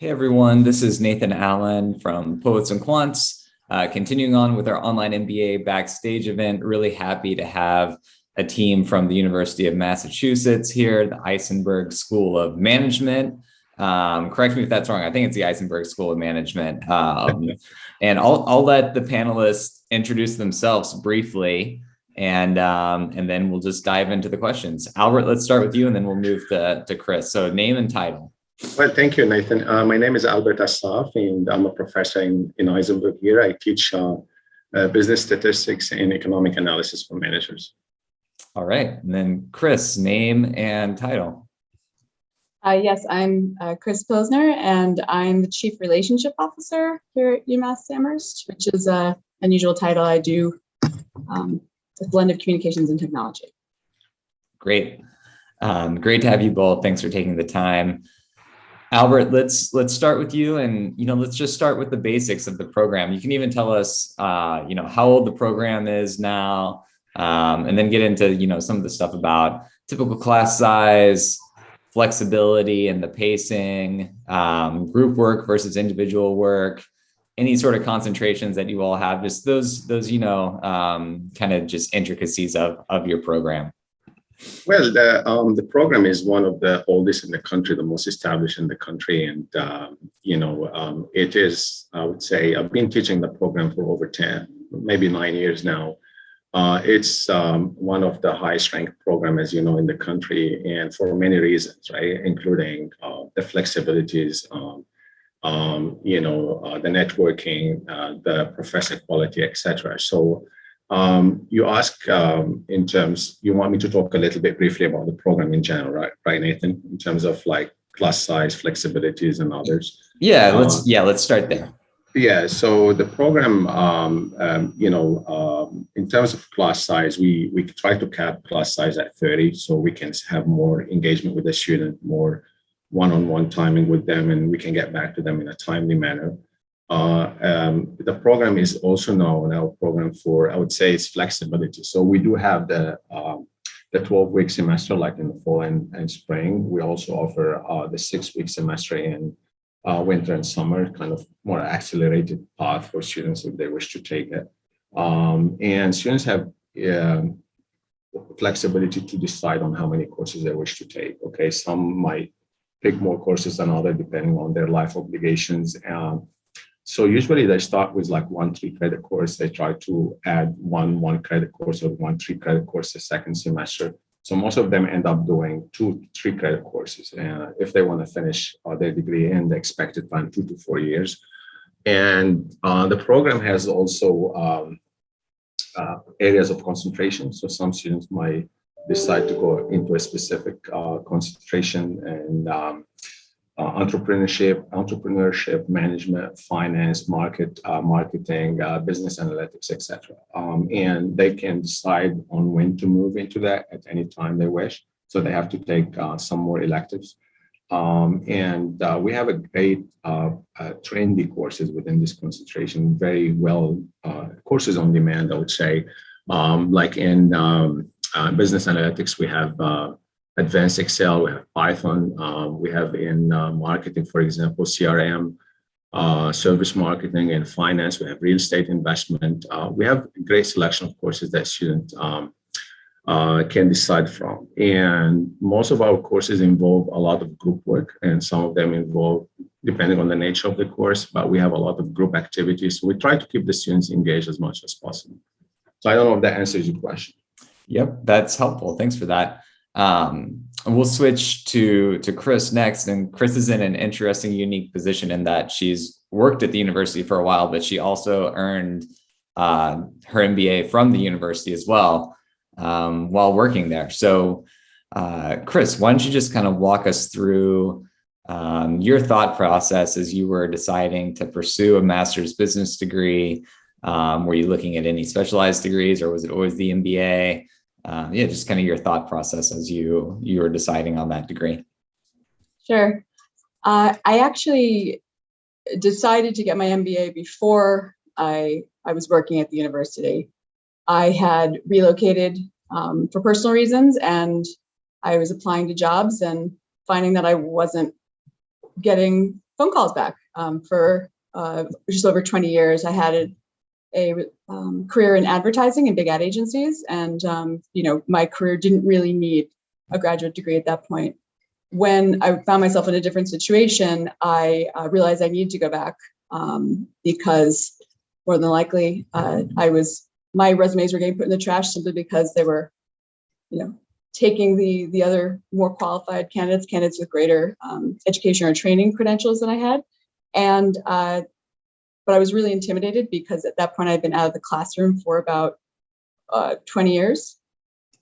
Hey everyone, this is Nathan Allen from Poets and Quants. Continuing on with our Online MBA backstage event, really happy to have a team from the University of Massachusetts here, the Isenberg School of Management. Correct me if that's wrong. I think it's the Isenberg School of Management. And I'll let the panelists introduce themselves briefly, and then we'll just dive into the questions. Albert, let's start with you, and then we'll move to Chris. So name and title. Well, thank you, Nathan. My name is Albert Assaf, and I'm a professor in Isenberg here. I teach business statistics and economic analysis for managers. All right. And then Chris, name and title. Yes, I'm Chris Pilsner, and I'm the Chief Relationship Officer here at UMASS Amherst, which is an unusual title. I do a blend of communications and technology. Great. Great to have you both. Thanks for taking the time. Albert, let's start with you, and let's just start with the basics of the program. You can even tell us how old the program is now, and then get into some of the stuff about typical class size, flexibility and the pacing, group work versus individual work, any sort of concentrations that you all have, just those kind of just intricacies of your program. Well, the program is one of the oldest in the country, the most established in the country. And, it is, I would say, I've been teaching the program for over 10, maybe 9 years now. It's one of the highest ranked programs, as you know, in the country, and for many reasons, right? Including the flexibilities, the networking, the professor quality, etc. So you ask in terms, you want me to talk a little bit briefly about the program in general, right, Nathan, in terms of like class size, flexibilities, and others? Yeah, let's start there. Yeah, so the program, in terms of class size, we try to cap class size at 30, so we can have more engagement with the student, more one-on-one timing with them, and we can get back to them in a timely manner. The program is also known, our program, for, I would say, its flexibility. So we do have the 12-week semester, like in the fall and spring. We also offer the 6-week semester in winter and summer, kind of more accelerated path for students if they wish to take it. And students have flexibility to decide on how many courses they wish to take. Okay, some might pick more courses than others depending on their life obligations. So usually they start with like 1 3-credit course. They try to add one 1-credit course or 1 3-credit course the second semester. So most of them end up doing 2 3-credit courses if they want to finish their degree in the expected time, 2 to 4 years. And the program has also areas of concentration. So some students might decide to go into a specific concentration and entrepreneurship, management, finance, marketing, business analytics, etc. And they can decide on when to move into that at any time they wish. So they have to take some more electives. And we have a great trendy courses within this concentration, very well courses on demand, I would say. Like in business analytics, we have advanced Excel, we have Python, we have in marketing, for example, CRM, service marketing, and finance, we have real estate investment. We have a great selection of courses that students can decide from. And most of our courses involve a lot of group work, and some of them involve, depending on the nature of the course, but we have a lot of group activities. So we try to keep the students engaged as much as possible. So I don't know if that answers your question. Yep, that's helpful. Thanks for that. We'll switch to Chris next. And Chris is in an interesting, unique position in that she's worked at the university for a while, but she also earned her MBA from the university as well while working there. So Chris, why don't you just kind of walk us through your thought process as you were deciding to pursue a master's business degree? Were you looking at any specialized degrees, or was it always the MBA? Just kind of your thought process as you were deciding on that degree. Sure. I actually decided to get my MBA before I was working at the university. I had relocated for personal reasons, and I was applying to jobs and finding that I wasn't getting phone calls back. For just over 20 years, I had a career in advertising and big ad agencies, and my career didn't really need a graduate degree at that point. When I found myself in a different situation, I realized I needed to go back because more than likely my resumes were getting put in the trash simply because they were, taking the other more qualified candidates with greater education or training credentials than I had. And but I was really intimidated because at that point I'd been out of the classroom for about 20 years.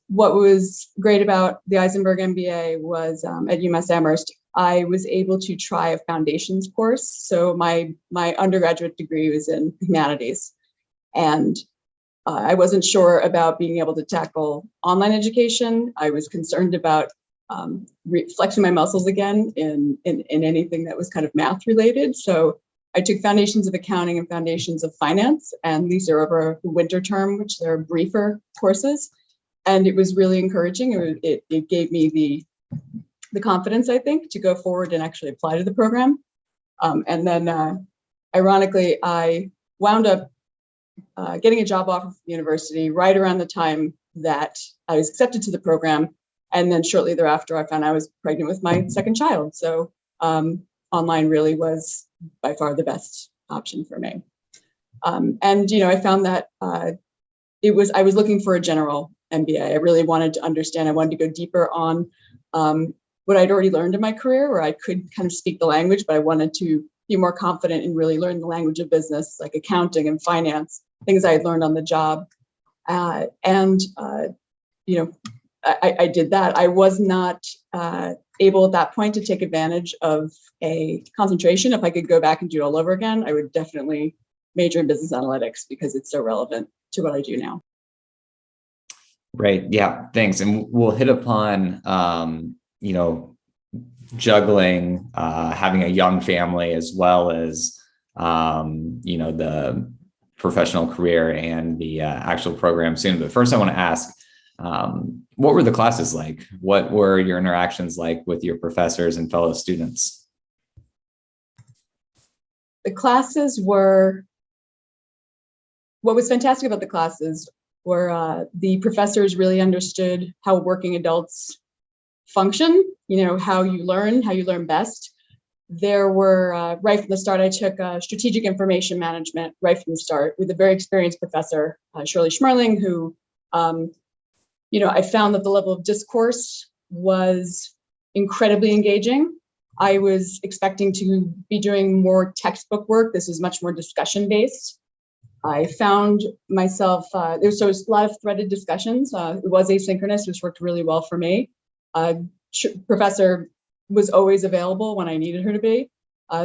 What was great about the Isenberg MBA was at UMASS Amherst, I was able to try a foundations course. So my undergraduate degree was in humanities, and I wasn't sure about being able to tackle online education. I was concerned about flexing my muscles again in anything that was kind of math related. So I took foundations of accounting and foundations of finance, and these are over the winter term, which they're briefer courses. And it was really encouraging. It gave me the confidence, I think, to go forward and actually apply to the program. And then, ironically, I wound up getting a job offer from the university right around the time that I was accepted to the program. And then shortly thereafter, I found I was pregnant with my second child. So online really was by far the best option for me. And I found that I was looking for a general MBA. I really wanted to understand. I wanted to go deeper on what I'd already learned in my career, where I could kind of speak the language, but I wanted to be more confident and really learn the language of business, like accounting and finance, things I had learned on the job. I did that. I was not able at that point to take advantage of a concentration. If I could go back and do it all over again, I would definitely major in business analytics because it's so relevant to what I do now. Right. Yeah. Thanks. And we'll hit upon, juggling, having a young family as well as, the professional career and the actual program soon. But first I want to ask, what were the classes like? What were your interactions like with your professors and fellow students? The classes were, what was fantastic about the classes were the professors really understood how working adults function, how you learn best. There were, right from the start, I took strategic information management right from the start with a very experienced professor, Shirley Schmerling, who, I found that the level of discourse was incredibly engaging. I was expecting to be doing more textbook work. This is much more discussion based. I found myself, there was a lot of threaded discussions. It was asynchronous, which worked really well for me. Professor was always available when I needed her to be.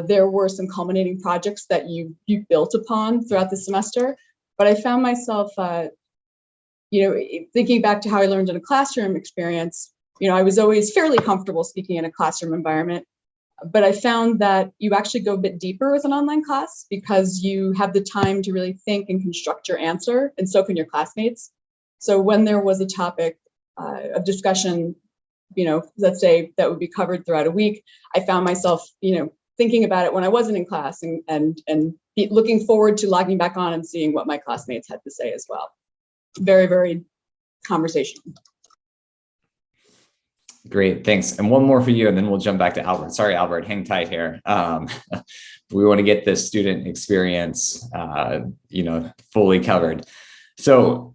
There were some culminating projects that you built upon throughout the semester, but I found myself, thinking back to how I learned in a classroom experience, I was always fairly comfortable speaking in a classroom environment, but I found that you actually go a bit deeper with an online class because you have the time to really think and construct your answer, and so can your classmates. So when there was a topic of discussion, let's say that would be covered throughout a week, I found myself, thinking about it when I wasn't in class and looking forward to logging back on and seeing what my classmates had to say as well. Very, very conversational. Great, thanks. And one more for you, and then we'll jump back to Albert. Sorry, Albert, hang tight here. We want to get this student experience, fully covered. So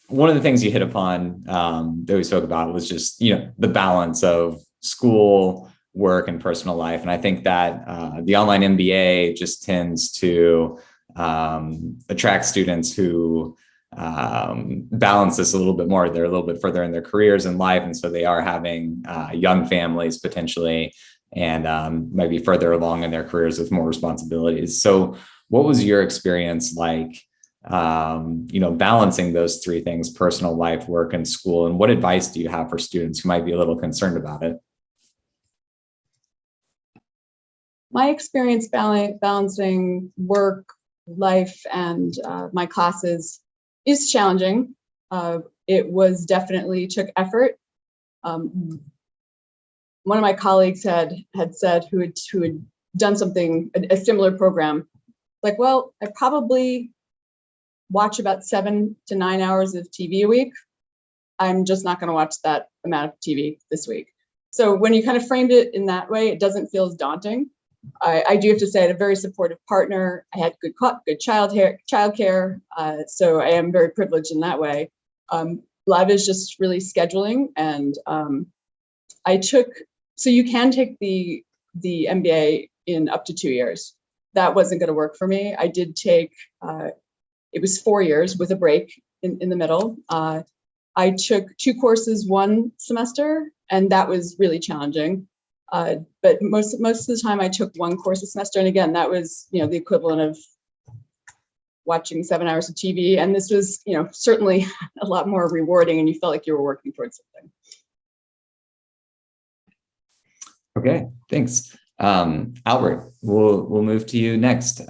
one of the things you hit upon that we spoke about was just, the balance of school, work, and personal life. And I think that the online MBA just tends to attract students who balance this a little bit more. They're a little bit further in their careers and life. And so they are having young families potentially, and maybe further along in their careers with more responsibilities. So what was your experience like, balancing those three things: personal life, work, and school? And what advice do you have for students who might be a little concerned about it? My experience balancing work, life, and my classes is challenging. It was definitely took effort. One of my colleagues had said, who had done something, a similar program. Like, well, I probably watch about 7 to 9 hours of TV a week. I'm just not going to watch that amount of TV this week. So when you kind of framed it in that way, it doesn't feel as daunting. I do have to say I had a very supportive partner. I had good childcare. So I am very privileged in that way. A lot is just really scheduling. And so you can take the MBA in up to 2 years. That wasn't going to work for me. I did take, it was 4 years with a break in the middle. I took 2 courses one semester, and that was really challenging. But most of the time I took 1 course a semester. And again, that was, the equivalent of watching 7 hours of TV. And this was, certainly a lot more rewarding, and you felt like you were working towards something. Okay, thanks. Albert, we'll move to you next.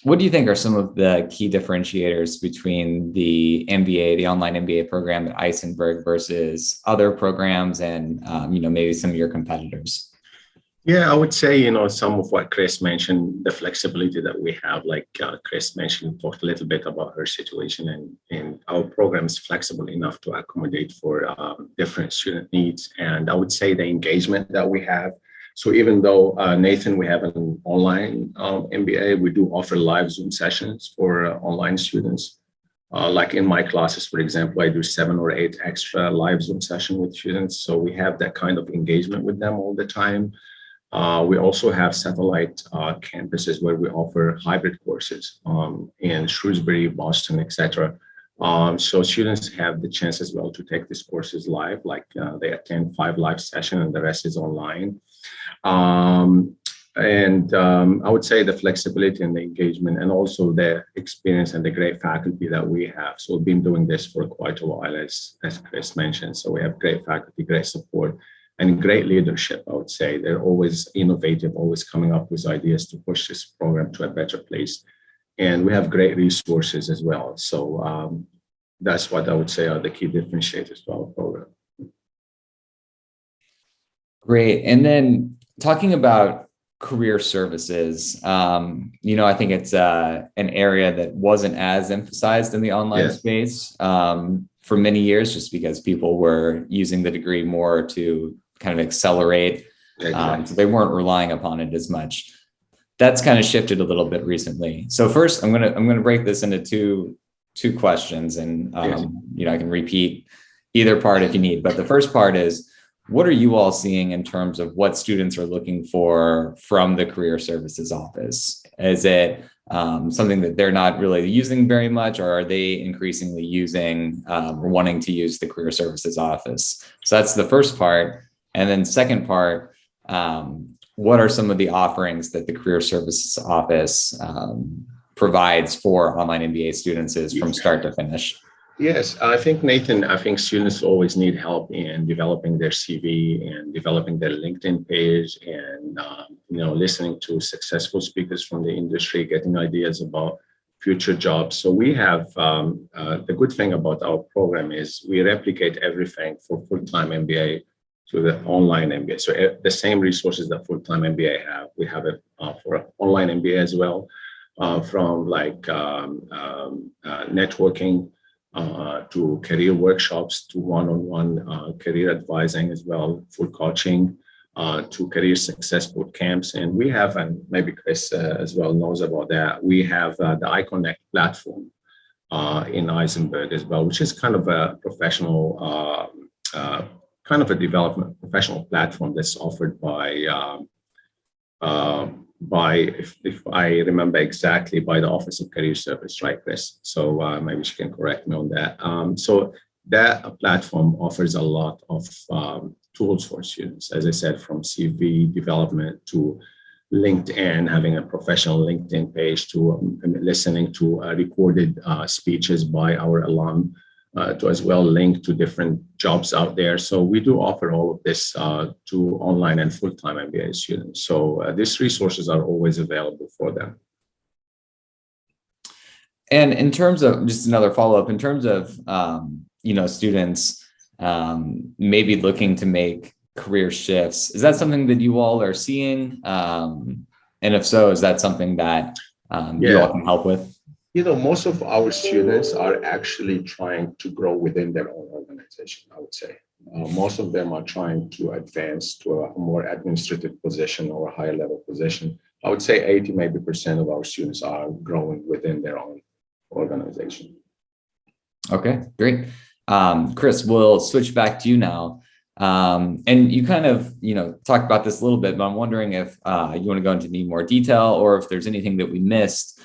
What do you think are some of the key differentiators between the MBA, the online MBA program at Isenberg versus other programs and, maybe some of your competitors? Yeah, I would say, some of what Chris mentioned, the flexibility that we have, like Chris mentioned, talked a little bit about her situation, and our program is flexible enough to accommodate for different student needs. And I would say the engagement that we have. So even though, Nathan, we have an online MBA, we do offer live Zoom sessions for online students. Like in my classes, for example, I do 7 or 8 extra live Zoom sessions with students. So we have that kind of engagement with them all the time. We also have satellite campuses where we offer hybrid courses in Shrewsbury, Boston, etc. So students have the chance as well to take these courses live, like they attend 5 live sessions and the rest is online. I would say the flexibility and the engagement, and also the experience and the great faculty that we have. So we've been doing this for quite a while, as Chris mentioned. So we have great faculty, great support, and great leadership. I would say they're always innovative, always coming up with ideas to push this program to a better place. And we have great resources as well. So that's what I would say are the key differentiators to our program. Great. And then talking about career services, I think it's an area that wasn't as emphasized in the online space for many years, just because people were using the degree more to kind of accelerate. So they weren't relying upon it as much. That's kind of shifted a little bit recently. So first, I'm gonna break this into two questions, and I can repeat either part if you need. But the first part is, what are you all seeing in terms of what students are looking for from the Career Services Office? Is it something that they're not really using very much, or are they increasingly using or wanting to use the Career Services Office? So that's the first part. And then second part, what are some of the offerings that the Career Services Office provides for online MBA students from start to finish? Yes, I think, Nathan, students always need help in developing their CV and developing their LinkedIn page, and listening to successful speakers from the industry, getting ideas about future jobs. So we have the good thing about our program is we replicate everything for full-time MBA to the online MBA. So the same resources that full-time MBA have, we have it for online MBA as well, from like networking, to career workshops, to one-on-one career advising as well, full coaching, to career success boot camps. And we have, and maybe Chris as well knows about that, we have the iConnect platform in Isenberg as well, which is kind of a professional, development professional platform that's offered by, if I remember exactly, by the Office of Career Service, right, Chris? So maybe she can correct me on that. So that platform offers a lot of tools for students, as I said, from CV development to LinkedIn, having a professional LinkedIn page, to listening to recorded speeches by our alum, to as well link to different jobs out there. So we do offer all of this to online and full-time MBA students. So these resources are always available for them. And in terms of, just another follow-up, in terms of, students maybe looking to make career shifts. Is that something that you all are seeing? And if so, is that something that you all can help with? Most of our students are actually trying to grow within their own organization, I would say. Most of them are trying to advance to a more administrative position or a higher level position. I would say 80 maybe percent of our students are growing within their own organization. Okay, great. Chris, we'll switch back to you now. And you kind of, talked about this a little bit, but I'm wondering if you want to go into any more detail or if there's anything that we missed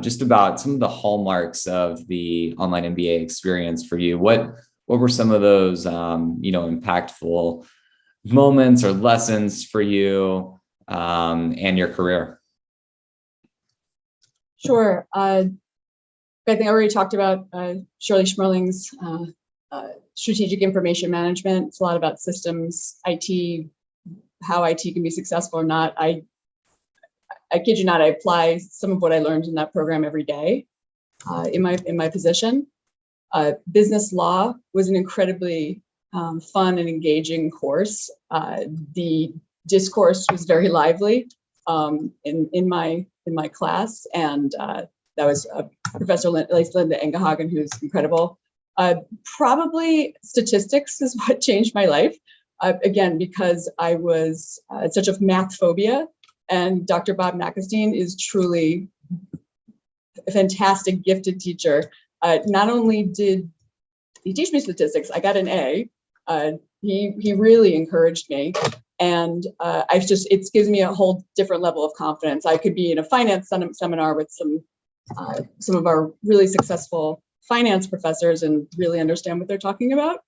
just about some of the hallmarks of the online MBA experience for you. What were some of those, impactful moments or lessons for you and your career? Sure. I think I already talked about Shirley Schmerling's strategic information management. It's a lot about systems, IT, how IT can be successful or not. I kid you not, I apply some of what I learned in that program every day in my position. Business law was an incredibly fun and engaging course. The discourse was very lively in my class, and that was Professor Linda Engehagen, who's incredible. Probably statistics is what changed my life. Again, because I was such a math phobia, and Dr. Bob Nackenstein is truly a fantastic, gifted teacher. Not only did he teach me statistics, I got an A. He really encouraged me, and it gives me a whole different level of confidence. I could be in a finance seminar with some of our really successful finance professors and really understand what they're talking about,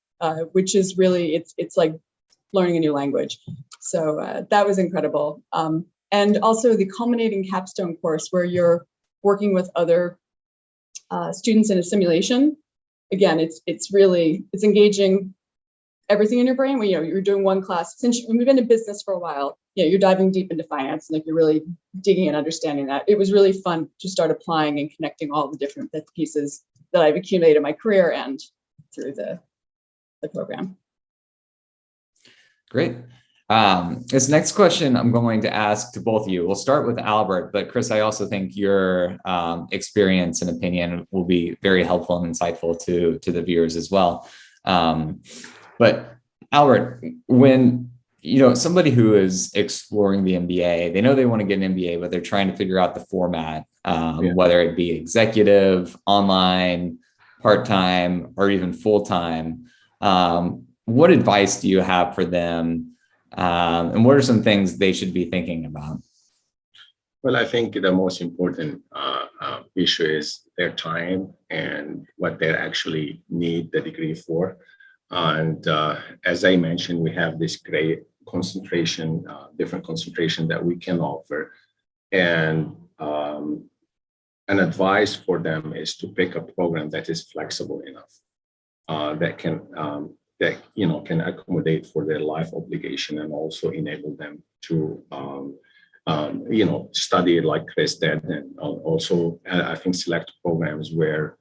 which is really, it's like learning a new language. So that was incredible. And also the culminating capstone course where you're working with other students in a simulation. Again, it's engaging everything in your brain. When you're doing one class, since we've been in business for a while, you're diving deep into finance, and like you're really digging and understanding that. It was really fun to start applying and connecting all the different pieces that I've accumulated in my career and through the program. Great. This next question I'm going to ask to both of you. We'll start with Albert, but Chris, I also think your experience and opinion will be very helpful and insightful to the viewers as well. But Albert, when somebody who is exploring the MBA, they know they want to get an MBA, but they're trying to figure out the format, whether it be executive, online, part-time, or even full-time. What advice do you have for them? And what are some things they should be thinking about? Well, I think the most important issue is their time and what they actually need the degree for. And as I mentioned, we have this great concentration, different concentration that we can offer. And an advice for them is to pick a program that is flexible enough, that can accommodate for their life obligation and also enable them to study like Chris did, and also I think select programs where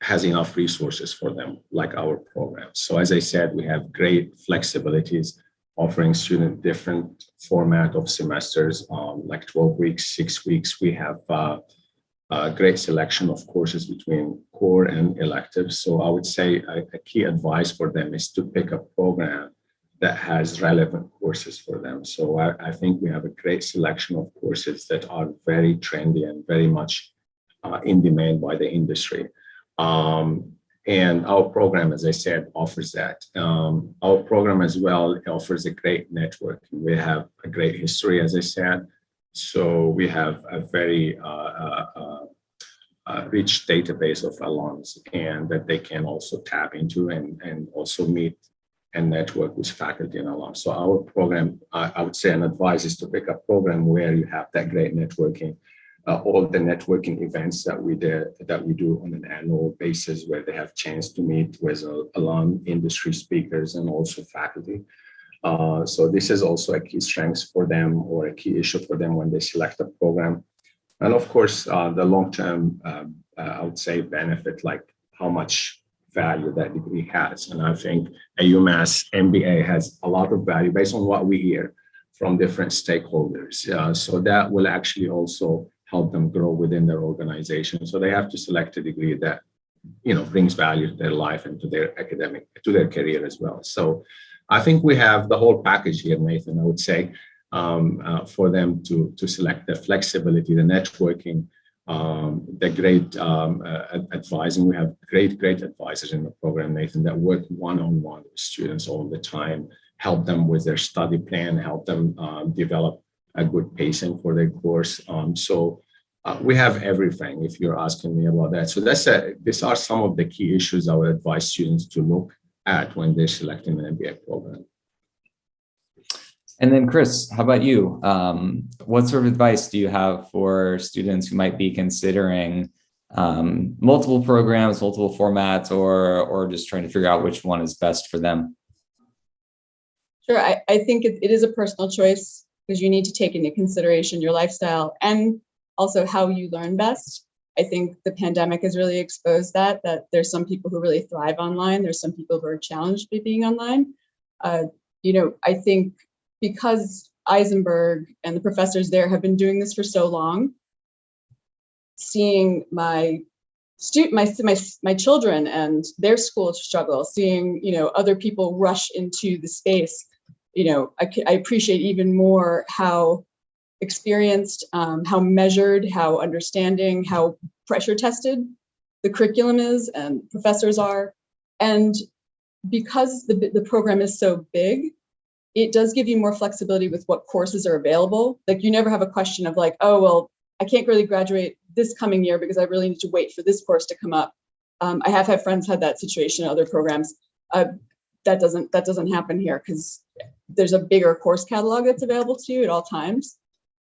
has enough resources for them, like our program. So as I said, we have great flexibilities, offering students different format of semesters, like 12 weeks, 6 weeks. We have a great selection of courses between core and electives. So I would say a key advice for them is to pick a program that has relevant courses for them. So I think we have a great selection of courses that are very trendy and very much in demand by the industry. And our program, as I said, offers that. Our program as well offers a great network. We have a great history, as I said. So we have a very rich database of alums, and that they can also tap into and also meet and network with faculty and alums. So our program, I would say an advice is to pick a program where you have that great networking. All the networking events that we do on an annual basis, where they have chance to meet with alum, industry speakers, and also faculty. So this is also a key strength for them, or a key issue for them when they select a program. And of course, the long-term, I would say, benefit, like how much value that degree has. And I think a UMass MBA has a lot of value based on what we hear from different stakeholders. So that will actually also help them grow within their organization. So they have to select a degree that, brings value to their life and to their to their career as well. So I think we have the whole package here, Nathan, I would say, for them to select the flexibility, the networking, the great advising. We have great advisors in the program, Nathan, that work one-on-one with students all the time, help them with their study plan, help them develop a good pacing for their course. So we have everything, if you're asking me about that. So these are some of the key issues I would advise students to look at when they're selecting an MBA program. And then Chris, how about you? What sort of advice do you have for students who might be considering multiple programs, multiple formats, or just trying to figure out which one is best for them? Sure, I think it is a personal choice because you need to take into consideration your lifestyle and also how you learn best. I think the pandemic has really exposed that there's some people who really thrive online. There's some people who are challenged by being online. I think because Isenberg and the professors there have been doing this for so long, seeing my children and their school struggle, seeing other people rush into the space, I appreciate even more how experienced, how measured, how understanding, how pressure tested the curriculum is and professors are. And because the program is so big, it does give you more flexibility with what courses are available. Like you never have a question of like, oh, well, I can't really graduate this coming year because I really need to wait for this course to come up. I have had friends had that situation in other programs. That doesn't happen here because there's a bigger course catalog that's available to you at all times.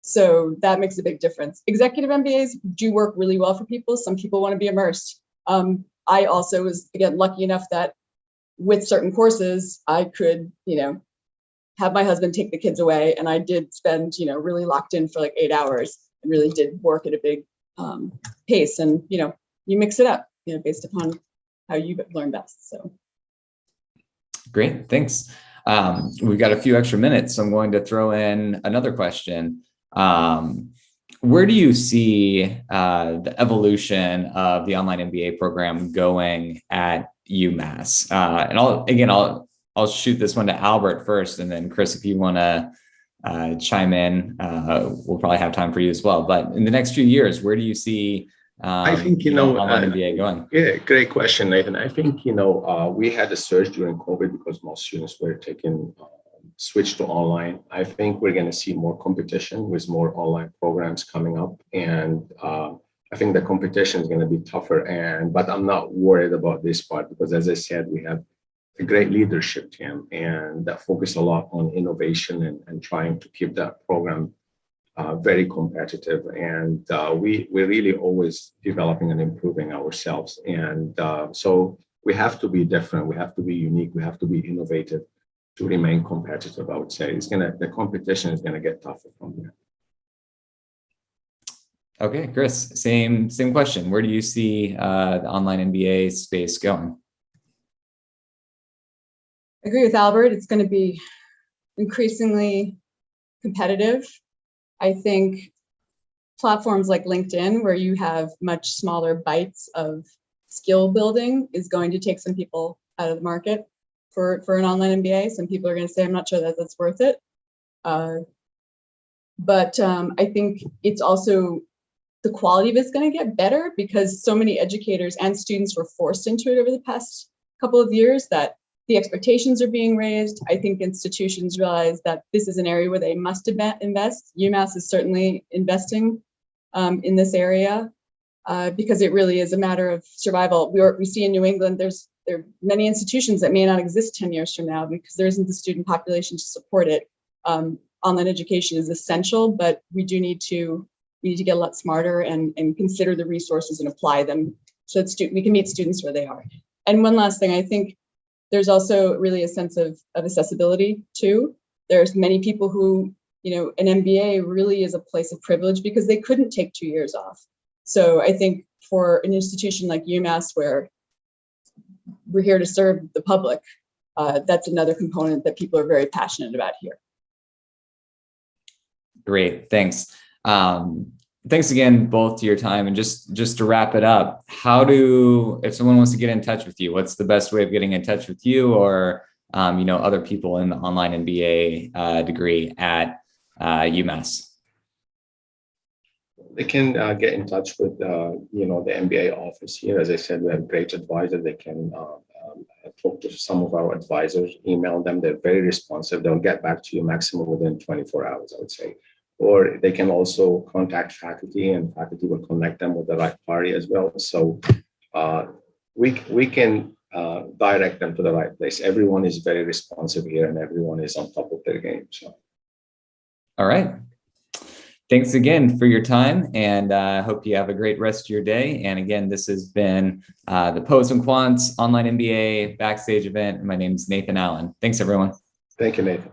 So that makes a big difference. Executive MBAs do work really well for people. Some people want to be immersed. I also was, again, lucky enough that with certain courses, I could, have my husband take the kids away. And I did spend, really locked in for like 8 hours and really did work at a big pace. And, you mix it up, based upon how you learn best. So. Great, thanks. We've got a few extra minutes, so I'm going to throw in another question. Where do you see the evolution of the online MBA program going at UMass? And I'll shoot this one to Albert first, and then Chris, if you want to chime in, we'll probably have time for you as well. But in the next few years, where do you see I think, online MBA going? Yeah, great question, Nathan. I think, we had a surge during COVID because most students were taking switch to online. I think we're going to see more competition with more online programs coming up. And I think the competition is going to be tougher. But I'm not worried about this part because, as I said, we have a great leadership team and that focus a lot on innovation and trying to keep that program very competitive. And we're really always developing and improving ourselves. And so we have to be different. We have to be unique. We have to be innovative to remain competitive. I would say the competition is going to get tougher from there. Okay, Chris, same question. Where do you see the online MBA space going? I agree with Albert. It's going to be increasingly competitive. I think platforms like LinkedIn, where you have much smaller bites of skill building, is going to take some people out of the market for an online MBA. Some people are going to say, I'm not sure that that's worth it. But I think it's also the quality of it's going to get better because so many educators and students were forced into it over the past couple of years that the expectations are being raised. I think institutions realize that this is an area where they must invest. UMass is certainly investing in this area because it really is a matter of survival. We see in New England, there are many institutions that may not exist 10 years from now because there isn't the student population to support it. Online education is essential, but we need to get a lot smarter and consider the resources and apply them so that we can meet students where they are. And one last thing, I think there's also really a sense of accessibility too. There's many people who, an MBA really is a place of privilege because they couldn't take 2 years off. So I think for an institution like UMass, where we're here to serve the public. That's another component that people are very passionate about here. Great, thanks. Thanks again both to your time. And just to wrap it up, if someone wants to get in touch with you, what's the best way of getting in touch with you or other people in the online MBA degree at UMass? They can get in touch with the MBA office here. As I said, we have great advisors. They can talk to some of our advisors, email them. They're very responsive. They'll get back to you maximum within 24 hours, I would say. Or they can also contact faculty, and faculty will connect them with the right party as well. So we can direct them to the right place. Everyone is very responsive here, and everyone is on top of their game. So, all right. Thanks again for your time, and I hope you have a great rest of your day. And again, this has been the Poets and Quants Online MBA Backstage event. My name is Nathan Allen. Thanks, everyone. Thank you, Nathan.